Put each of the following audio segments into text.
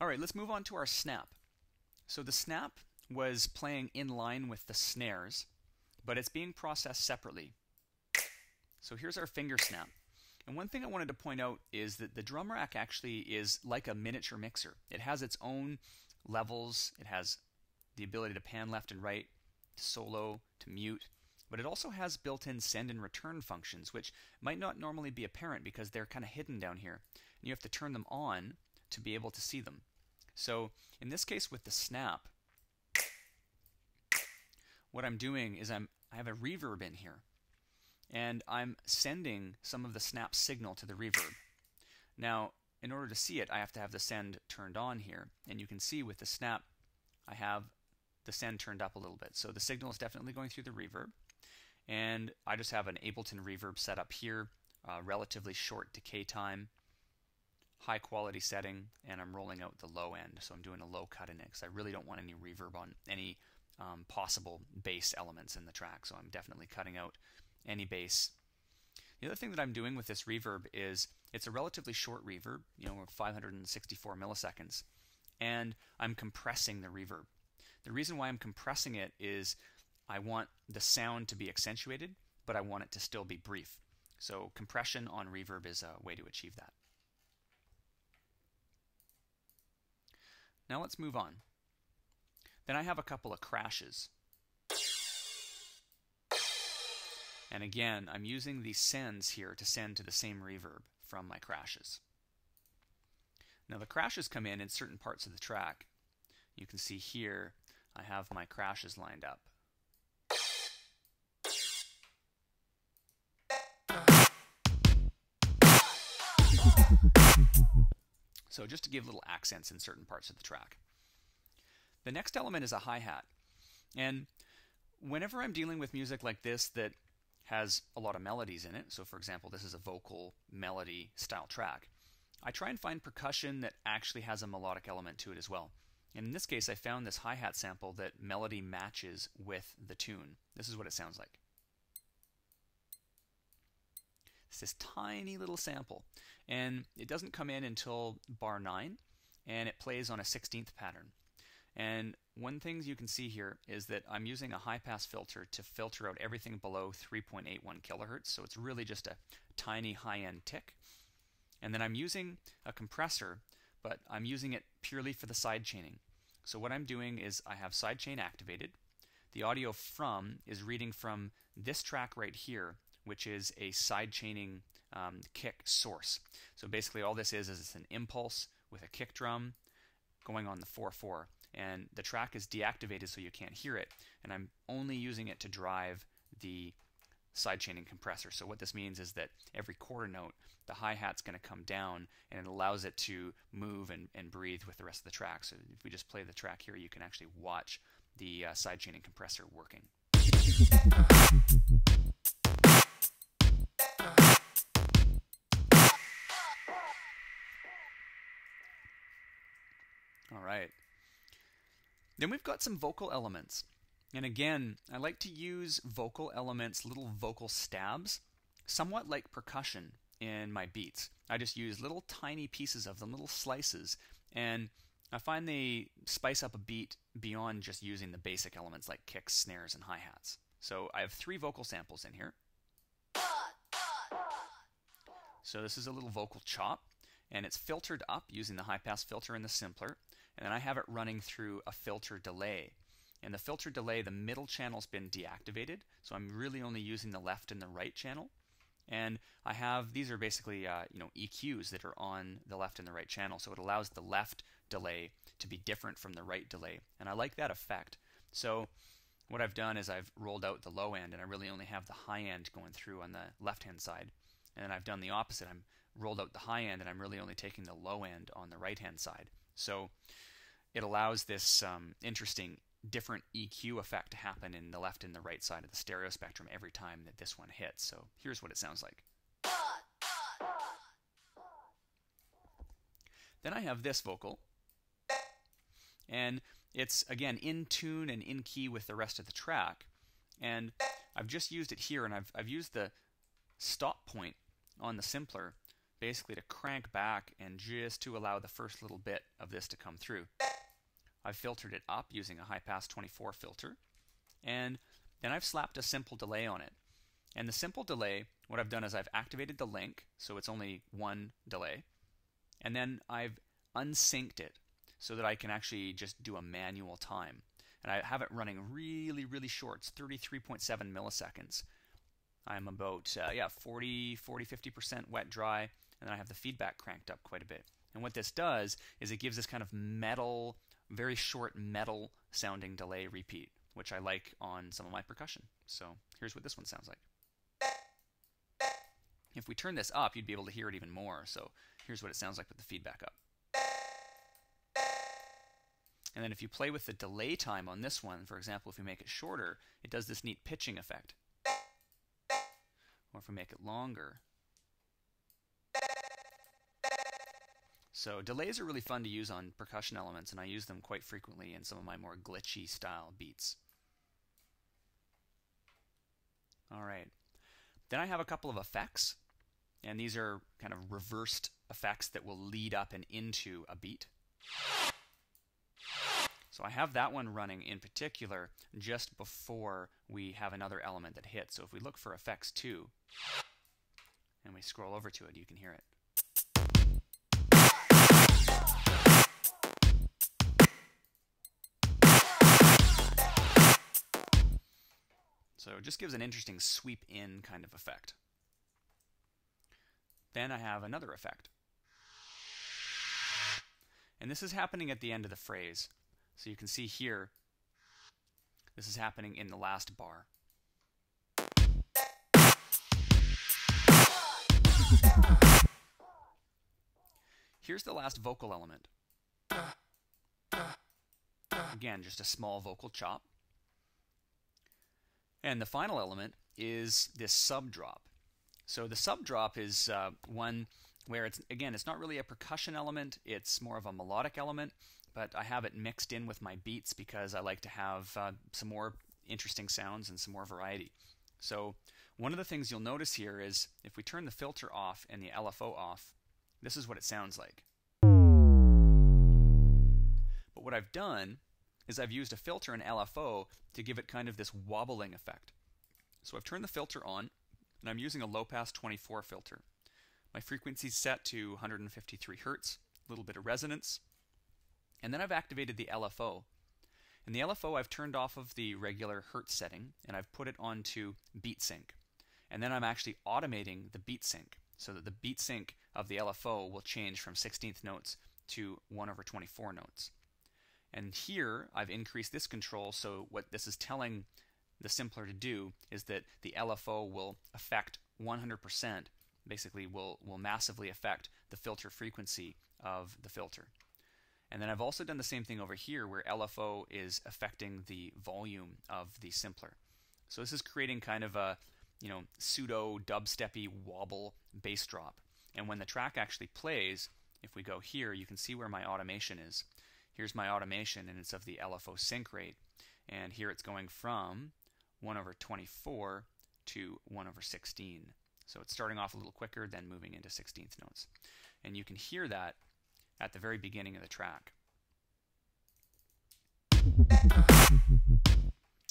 Alright, let's move on to our snap. So the snap was playing in line with the snares, but it's being processed separately. So here's our finger snap. And one thing I wanted to point out is that the drum rack actually is like a miniature mixer. It has its own levels, it has the ability to pan left and right, to solo, to mute, but it also has built-in send and return functions, which might not normally be apparent because they're kind of hidden down here. And you have to turn them on to be able to see them. So in this case with the snap, what I'm doing is I have a reverb in here, and I'm sending some of the snap signal to the reverb. Now, in order to see it, I have to have the send turned on here, and you can see with the snap, I have the send turned up a little bit. So the signal is definitely going through the reverb, and I just have an Ableton reverb set up here, relatively short decay time, high quality setting, and I'm rolling out the low end, so I'm doing a low cut in it because I really don't want any reverb on any possible bass elements in the track, so I'm definitely cutting out any bass. The other thing that I'm doing with this reverb is it's a relatively short reverb, 564 milliseconds, and I'm compressing the reverb. The reason why I'm compressing it is I want the sound to be accentuated, but I want it to still be brief. So compression on reverb is a way to achieve that. Now let's move on. Then I have a couple of crashes. And again, I'm using these sends here to send to the same reverb from my crashes. Now the crashes come in certain parts of the track. You can see here I have my crashes lined up. So just to give little accents in certain parts of the track. The next element is a hi-hat. And whenever I'm dealing with music like this that has a lot of melodies in it, so for example this is a vocal melody style track, I try and find percussion that actually has a melodic element to it as well. And in this case I found this hi-hat sample that melody matches with the tune. This is what it sounds like. It's this tiny little sample, and it doesn't come in until bar 9, and it plays on a 16th pattern. And one thing you can see here is that I'm using a high-pass filter to filter out everything below 3.81 kilohertz, so it's really just a tiny high-end tick. And then I'm using a compressor, but I'm using it purely for the side chaining. So what I'm doing is I have sidechain activated. The audio from is reading from this track right here, which is a sidechaining kick source. So basically all this is it's an impulse with a kick drum going on the 4/4, and the track is deactivated so you can't hear it, and I'm only using it to drive the sidechaining compressor. So what this means is that every quarter note the hi-hat's going to come down, and it allows it to move and breathe with the rest of the track. So if we just play the track here, you can actually watch the sidechaining compressor working. Alright. Then we've got some vocal elements. And again, I like to use vocal elements, little vocal stabs, somewhat like percussion in my beats. I just use little tiny pieces of them, little slices, and I find they spice up a beat beyond just using the basic elements like kicks, snares, and hi-hats. So I have 3 vocal samples in here. So this is a little vocal chop, and it's filtered up using the high-pass filter and the simpler, and then I have it running through a filter delay. And the filter delay, the middle channel's been deactivated, so I'm really only using the left and the right channel. And I have, these are basically EQs that are on the left and the right channel, so it allows the left delay to be different from the right delay. And I like that effect. So what I've done is I've rolled out the low end, and I really only have the high end going through on the left-hand side. And then I've done the opposite. I'm rolled out the high end, and I'm really only taking the low end on the right-hand side. So it allows this interesting different EQ effect to happen in the left and the right side of the stereo spectrum every time that this one hits. So here's what it sounds like. Then I have this vocal, and it's again in tune and in key with the rest of the track, and I've just used it here, and I've used the stop point on the simpler basically to crank back and just to allow the first little bit of this to come through. I've filtered it up using a high-pass 24 filter, and then I've slapped a simple delay on it. And the simple delay, what I've done is I've activated the link, so it's only one delay, and then I've unsynced it so that I can actually just do a manual time. And I have it running really, really short. It's 33.7 milliseconds. I'm about 50% wet dry, and then I have the feedback cranked up quite a bit. And what this does is it gives this kind of metal, very short metal sounding delay repeat, which I like on some of my percussion. So here's what this one sounds like. If we turn this up, you'd be able to hear it even more. So here's what it sounds like with the feedback up. And then if you play with the delay time on this one, for example, if we make it shorter, it does this neat pitching effect. Or if we make it longer. So delays are really fun to use on percussion elements, and I use them quite frequently in some of my more glitchy style beats. All right. Then I have a couple of effects, and these are kind of reversed effects that will lead up and into a beat. So I have that one running in particular just before we have another element that hits. So if we look for effects 2 and we scroll over to it, you can hear it. So it just gives an interesting sweep in kind of effect. Then I have another effect. And this is happening at the end of the phrase. So you can see here, this is happening in the last bar. Here's the last vocal element. Again, just a small vocal chop. And the final element is this sub drop. So the sub drop is one where it's not really a percussion element, it's more of a melodic element, but I have it mixed in with my beats because I like to have some more interesting sounds and some more variety. So one of the things you'll notice here is if we turn the filter off and the LFO off, this is what it sounds like. But what I've done is I've used a filter and LFO to give it kind of this wobbling effect. So I've turned the filter on, and I'm using a low-pass 24 filter. My frequency's set to 153 Hertz, a little bit of resonance. And then I've activated the LFO. And the LFO I've turned off of the regular Hertz setting, and I've put it onto beat sync. And then I'm actually automating the beat sync, so that the beat sync of the LFO will change from 16th notes to 1/24 notes. And here I've increased this control, so what this is telling the simpler to do is that the LFO will affect 100%, basically will massively affect the filter frequency of the filter. And then I've also done the same thing over here where LFO is affecting the volume of the simpler. So this is creating kind of a pseudo dubsteppy wobble bass drop. And when the track actually plays, if we go here, you can see where my automation is. Here's my automation, and it's of the LFO sync rate. And here it's going from 1/24 to 1/16. So it's starting off a little quicker, then moving into 16th notes. And you can hear that at the very beginning of the track.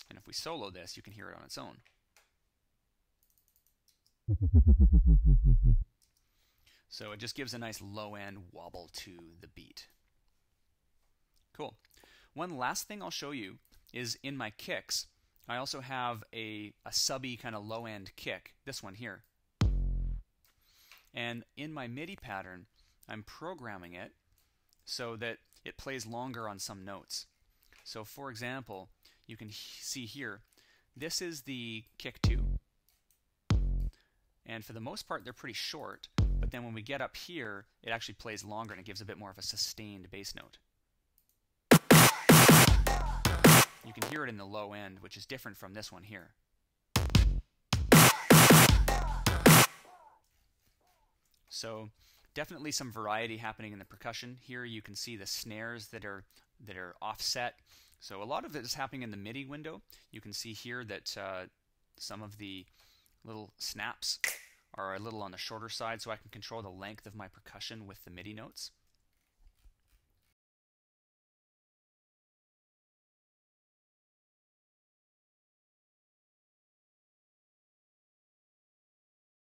And if we solo this, you can hear it on its own. So it just gives a nice low-end wobble to the beat. Cool. One last thing I'll show you is in my kicks, I also have a subby kind of low-end kick, this one here. And in my MIDI pattern, I'm programming it so that it plays longer on some notes. So for example, you can see here, this is the kick 2. And for the most part, they're pretty short, but then when we get up here, it actually plays longer and it gives a bit more of a sustained bass note. You can hear it in the low end, which is different from this one here. So definitely some variety happening in the percussion. Here you can see the snares that are offset. So a lot of it is happening in the MIDI window. You can see here that some of the little snaps are a little on the shorter side, so I can control the length of my percussion with the MIDI notes.